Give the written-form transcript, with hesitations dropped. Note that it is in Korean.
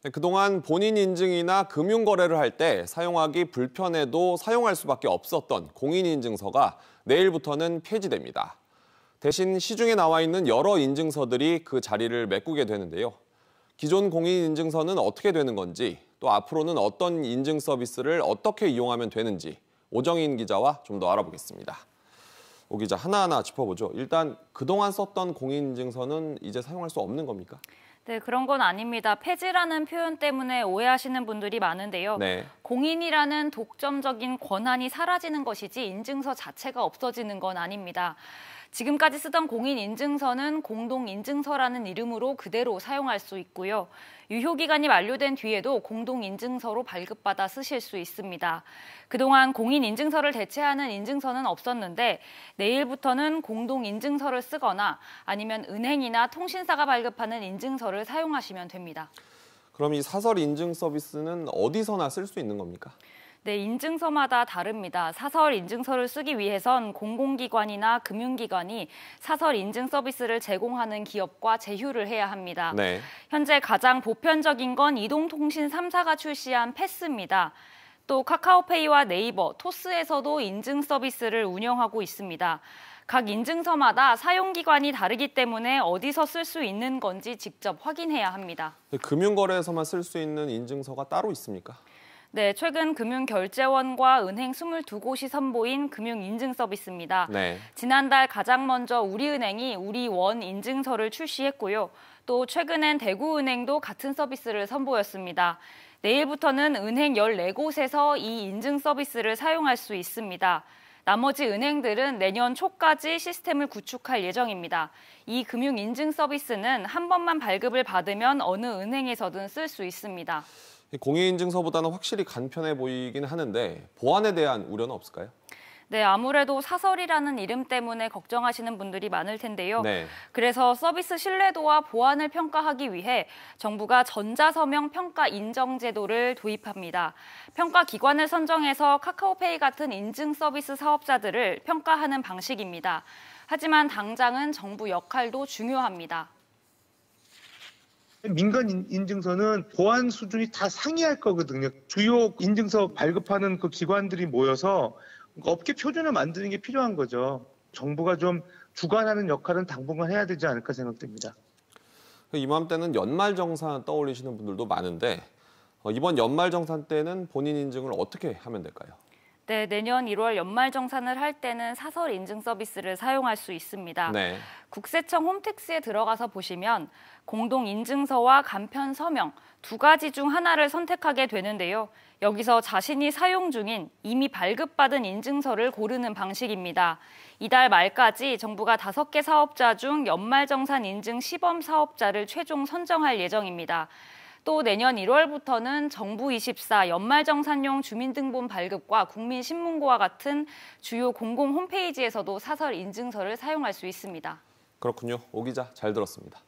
네, 그동안 본인 인증이나 금융거래를 할 때 사용하기 불편해도 사용할 수밖에 없었던 공인인증서가 내일부터는 폐지됩니다. 대신 시중에 나와 있는 여러 인증서들이 그 자리를 메꾸게 되는데요. 기존 공인인증서는 어떻게 되는 건지, 또 앞으로는 어떤 인증 서비스를 어떻게 이용하면 되는지 오정인 기자와 좀 더 알아보겠습니다. 오 기자, 하나하나 짚어보죠. 일단 그동안 썼던 공인인증서는 이제 사용할 수 없는 겁니까? 네, 그런 건 아닙니다. 폐지라는 표현 때문에 오해하시는 분들이 많은데요. 네. 공인이라는 독점적인 권한이 사라지는 것이지 인증서 자체가 없어지는 건 아닙니다. 지금까지 쓰던 공인인증서는 공동인증서라는 이름으로 그대로 사용할 수 있고요. 유효기간이 만료된 뒤에도 공동인증서로 발급받아 쓰실 수 있습니다. 그동안 공인인증서를 대체하는 인증서는 없었는데 내일부터는 공동인증서를 쓰거나 아니면 은행이나 통신사가 발급하는 인증서를 사용하시면 됩니다. 그럼 이 사설 인증 서비스는 어디서나 쓸 수 있는 겁니까? 네, 인증서마다 다릅니다. 사설 인증서를 쓰기 위해선 공공기관이나 금융기관이 사설 인증 서비스를 제공하는 기업과 제휴를 해야 합니다. 네. 현재 가장 보편적인 건 이동통신 3사가 출시한 패스입니다. 또 카카오페이와 네이버, 토스에서도 인증 서비스를 운영하고 있습니다. 각 인증서마다 사용기관이 다르기 때문에 어디서 쓸 수 있는 건지 직접 확인해야 합니다. 금융거래에서만 쓸 수 있는 인증서가 따로 있습니까? 네, 최근 금융결제원과 은행 22곳이 선보인 금융인증 서비스입니다. 네. 지난달 가장 먼저 우리은행이 우리원 인증서를 출시했고요. 또 최근엔 대구은행도 같은 서비스를 선보였습니다. 내일부터는 은행 14곳에서 이 인증 서비스를 사용할 수 있습니다. 나머지 은행들은 내년 초까지 시스템을 구축할 예정입니다. 이 금융인증 서비스는 한 번만 발급을 받으면 어느 은행에서든 쓸 수 있습니다. 공인인증서보다는 확실히 간편해 보이긴 하는데 보안에 대한 우려는 없을까요? 네, 아무래도 사설이라는 이름 때문에 걱정하시는 분들이 많을 텐데요. 네. 그래서 서비스 신뢰도와 보안을 평가하기 위해 정부가 전자서명 평가 인정 제도를 도입합니다. 평가 기관을 선정해서 카카오페이 같은 인증 서비스 사업자들을 평가하는 방식입니다. 하지만 당장은 정부 역할도 중요합니다. 민간 인증서는 보안 수준이 다 상이할 거거든요. 주요 인증서 발급하는 그 기관들이 모여서 업계 표준을 만드는 게 필요한 거죠. 정부가 좀 주관하는 역할은 당분간 해야 되지 않을까 생각됩니다. 이맘때는 연말정산 떠올리시는 분들도 많은데 이번 연말정산 때는 본인 인증을 어떻게 하면 될까요? 네, 내년 1월 연말정산을 할 때는 사설 인증 서비스를 사용할 수 있습니다. 네. 국세청 홈택스에 들어가서 보시면 공동인증서와 간편서명 두 가지 중 하나를 선택하게 되는데요. 여기서 자신이 사용 중인 이미 발급받은 인증서를 고르는 방식입니다. 이달 말까지 정부가 5개 사업자 중 연말정산 인증 시범 사업자를 최종 선정할 예정입니다. 또 내년 1월부터는 정부24 연말정산용 주민등본 발급과 국민신문고와 같은 주요 공공 홈페이지에서도 사설 인증서를 사용할 수 있습니다. 그렇군요. 오 기자, 잘 들었습니다.